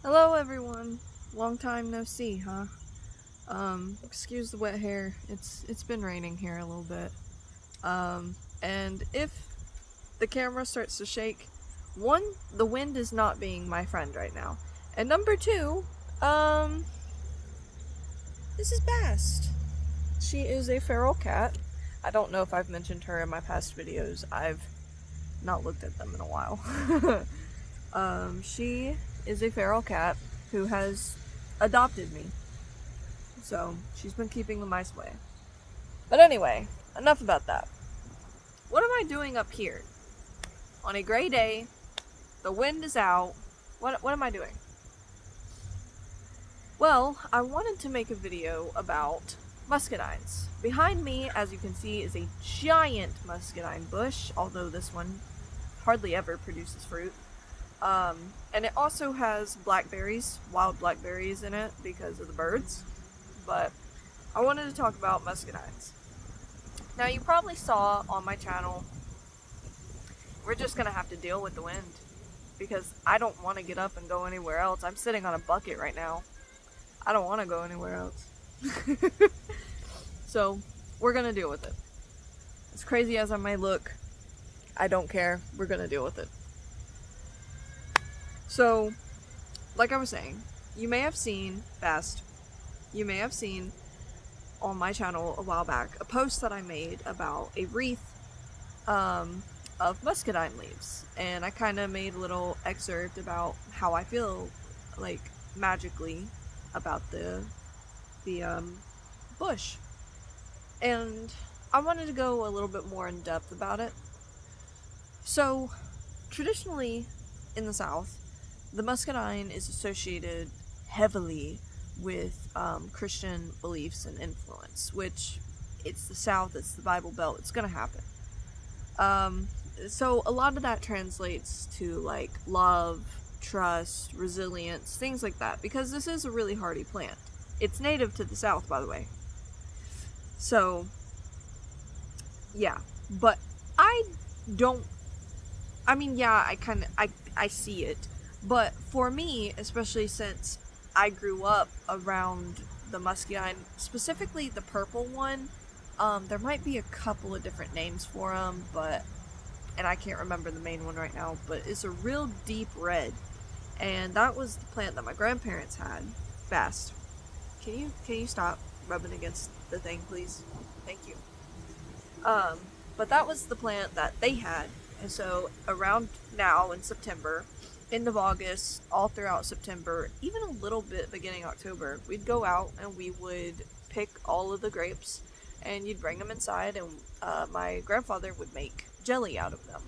Hello everyone. Long time no see, huh? Excuse the wet hair. It's been raining here a little bit. And if the camera starts to shake, one, the wind is not being my friend right now. And number two, um, this is Bast. She is a feral cat. I don't know if I've mentioned her in my past videos. I've not looked at them in a while. She is a feral cat who has adopted me. So she's been keeping the mice away. But anyway, enough about that. What am I doing up here? On a gray day, the wind is out. What am I doing? Well, I wanted to make a video about muscadines. Behind me, as you can see, is a giant muscadine bush, although this one hardly ever produces fruit. And it also has blackberries, wild blackberries in it because of the birds. But I wanted to talk about muscadines. Now, you probably saw on my channel, we're just gonna have to deal with the wind because I don't want to get up and go anywhere else. I'm sitting on a bucket right now. I don't want to go anywhere else. So, we're gonna deal with it. As crazy as I may look, I don't care. We're gonna deal with it. So, like I was saying, you may have seen, you may have seen on my channel a while back a post that I made about a wreath of muscadine leaves, and I kind of made a little excerpt about how I feel like magically about the bush, and I wanted to go a little bit more in depth about it. So traditionally in the South, the muscadine is associated heavily with Christian beliefs and influence, which it's the South, it's the Bible Belt, it's gonna happen. So a lot of that translates to like love, trust, resilience, things like that, because this is a really hardy plant. It's native to the South, by the way. So, yeah, but I don't. I mean, yeah, I see it, but for me, especially since I grew up around the muscadine, specifically the purple one. There might be a couple of different names for them, and I can't remember the main one right now, but it's a real deep red. And that was the plant that my grandparents had. Fast. Can you stop rubbing against the thing, please? Thank you. But that was the plant that they had. And so around now in September, end of August, all throughout September, even a little bit beginning October, we'd go out and we would pick all of the grapes and you'd bring them inside, and my grandfather would make jelly out of them.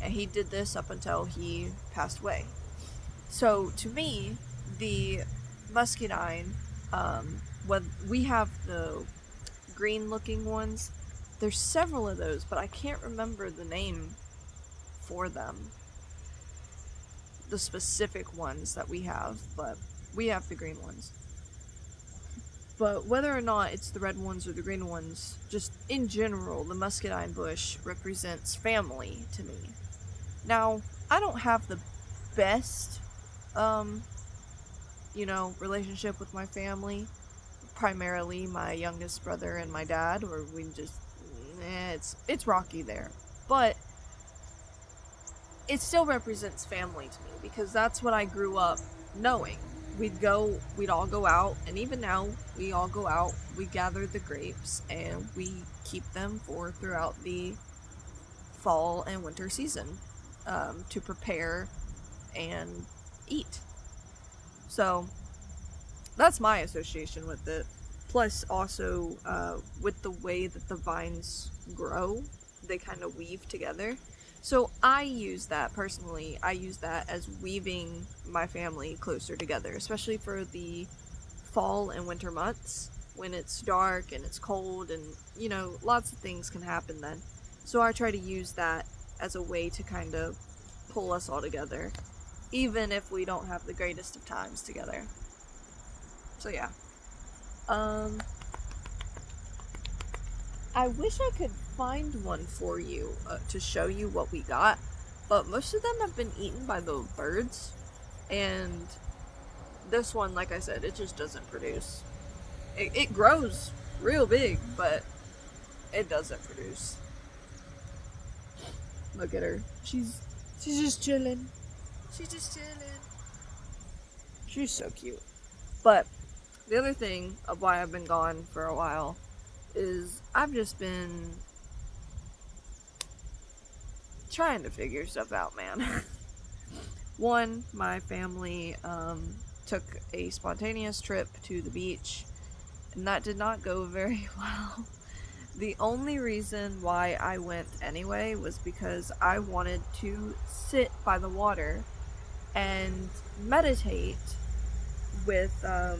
And he did this up until he passed away. So to me, the muscadine, when we have the green looking ones, there's several of those, but I can't remember the name for them. The specific ones that we have, but we have the green ones. But whether or not it's the red ones or the green ones, just in general, the muscadine bush represents family to me. Now, I don't have the best, relationship with my family. Primarily my youngest brother and my dad, or we just, it's rocky there. But it still represents family to me because that's what I grew up knowing. We'd all go out, and even now, we all go out, we gather the grapes, and we keep them for throughout the fall and winter season to prepare and eat. So, that's my association with it. Plus, also, with the way that the vines grow, they kind of weave together. So I use that personally. I use that as weaving my family closer together, especially for the fall and winter months when it's dark and it's cold and, lots of things can happen then. So I try to use that as a way to kind of pull us all together, even if we don't have the greatest of times together. So yeah. I wish I could find one for you to show you what we got, but most of them have been eaten by the birds. And this one, like I said, it just doesn't produce. It grows real big, but it doesn't produce. Look at her. She's just chilling. She's just chilling. She's so cute. But the other thing of why I've been gone for a while is I've just been trying to figure stuff out, man. One, my family took a spontaneous trip to the beach, and that did not go very well. The only reason why I went anyway was because I wanted to sit by the water and meditate with the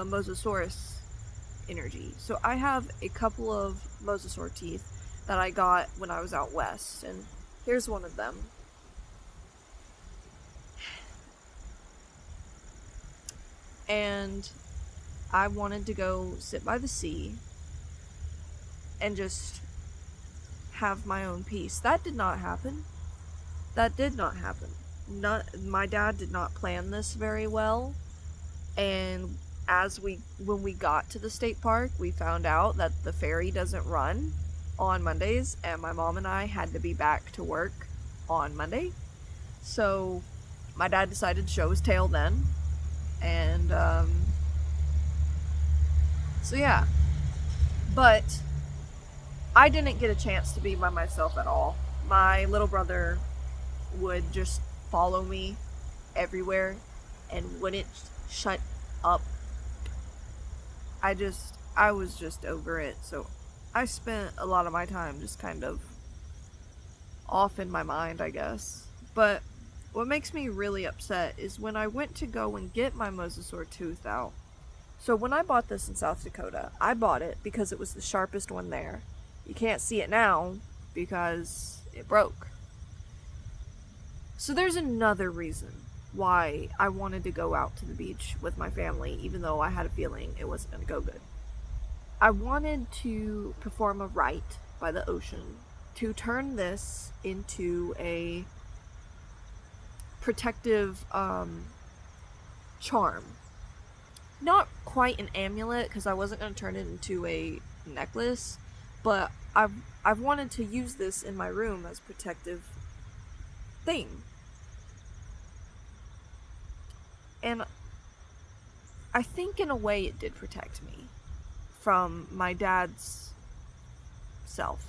Mosasaurus energy. So I have a couple of Mosasaur teeth that I got when I was out west, and here's one of them. And I wanted to go sit by the sea and just have my own peace. That did not happen. That did not happen. My dad did not plan this very well, and when we got to the state park, we found out that the ferry doesn't run on Mondays, and my mom and I had to be back to work on Monday. So my dad decided to show his tail then, and so yeah. But I didn't get a chance to be by myself at all. My little brother would just follow me everywhere and wouldn't shut up. I was just over it. So I spent a lot of my time just kind of off in my mind, I guess. But what makes me really upset is when I went to go and get my Mosasaur tooth out. So when I bought this in South Dakota, I bought it because it was the sharpest one there. You can't see it now because it broke. So there's another reason why I wanted to go out to the beach with my family, even though I had a feeling it wasn't going to go good. I wanted to perform a rite by the ocean to turn this into a protective charm. Not quite an amulet, because I wasn't going to turn it into a necklace, but I've wanted to use this in my room as a protective thing. And I think in a way it did protect me from my dad's self,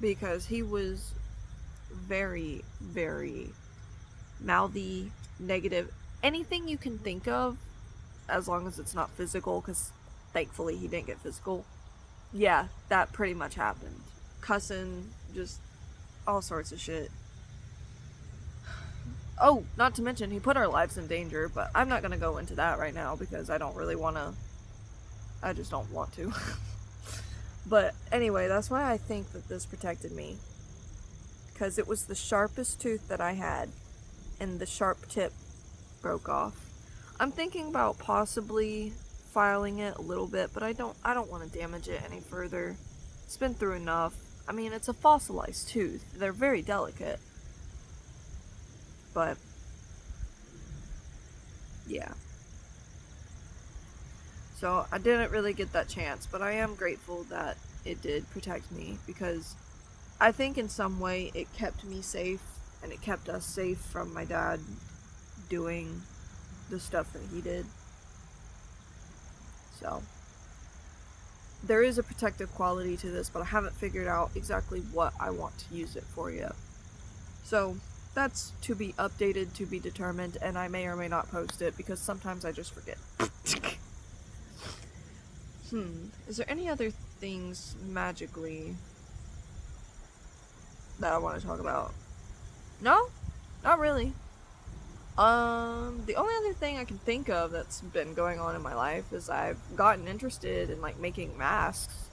because he was very, very mouthy, negative, anything you can think of, as long as it's not physical, because thankfully he didn't get physical. Yeah, that pretty much happened. Cussing, just all sorts of shit. Oh, not to mention, he put our lives in danger, but I'm not gonna go into that right now because I don't really wanna. I just don't want to. But anyway, that's why I think that this protected me. Because it was the sharpest tooth that I had, and the sharp tip broke off. I'm thinking about possibly filing it a little bit, but I don't want to damage it any further. It's been through enough. I mean, it's a fossilized tooth. They're very delicate. But yeah. So I didn't really get that chance, but I am grateful that it did protect me, because I think in some way it kept me safe, and it kept us safe from my dad doing the stuff that he did. So there is a protective quality to this, but I haven't figured out exactly what I want to use it for yet. So that's to be updated, to be determined, and I may or may not post it because sometimes I just forget. Is there any other things magically that I want to talk about? No? Not really. The only other thing I can think of that's been going on in my life is I've gotten interested in, like, making masks.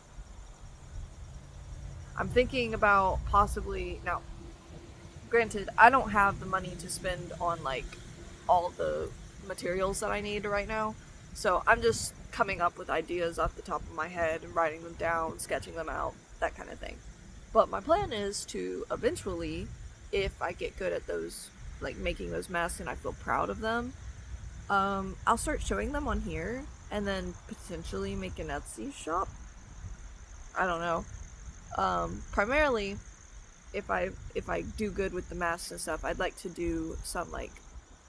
I'm thinking about possibly, now, granted, I don't have the money to spend on, like, all the materials that I need right now, so I'm just coming up with ideas off the top of my head and writing them down, sketching them out, that kind of thing. But my plan is to eventually if I get good at those, like making those masks and I feel proud of them, I'll start showing them on here and then potentially make an Etsy shop. I don't know. Primarily, if I do good with the masks and stuff, I'd like to do some like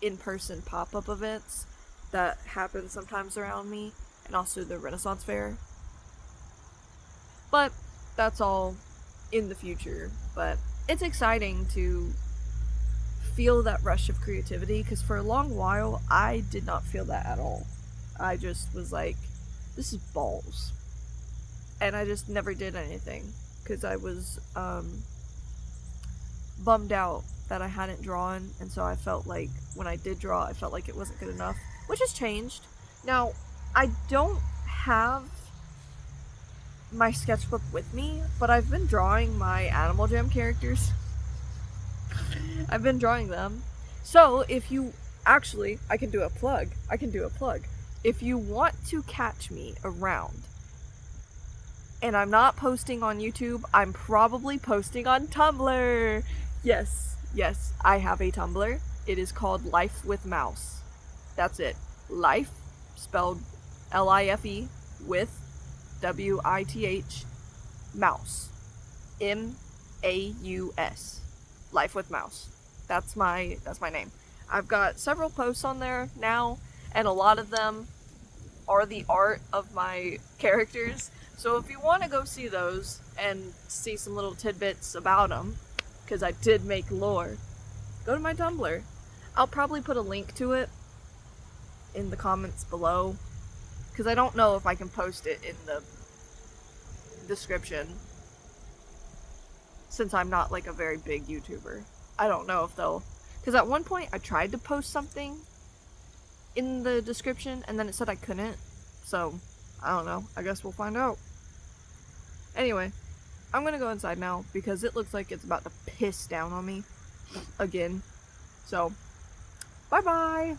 in-person pop-up events that happen sometimes around me, and also the Renaissance Fair. But that's all in the future. But it's exciting to feel that rush of creativity, because for a long while I did not feel that at all. I just was like, this is balls. And I just never did anything because I was bummed out that I hadn't drawn, and so I felt like when I did draw, I felt like it wasn't good enough, which has changed. Now, I don't have my sketchbook with me, but I've been drawing my Animal Jam characters. I've been drawing them. So, if you actually, I can do a plug. If you want to catch me around, and I'm not posting on YouTube, I'm probably posting on Tumblr. Yes, I have a Tumblr. It is called Life with Mouse. That's it. Life, spelled Life, with WITH, mouse. MAUS. Life with Mouse. That's my name. I've got several posts on there now, and a lot of them are the art of my characters. So if you want to go see those and see some little tidbits about them, because I did make lore, go to my Tumblr. I'll probably put a link to it in the comments below, because I don't know if I can post it in the description, since I'm not like a very big YouTuber. I don't know if they'll, because at one point I tried to post something in the description and then it said I couldn't, so I don't know. I guess we'll find out. Anyway, I'm gonna go inside now because it looks like it's about to piss down on me again. So, bye bye!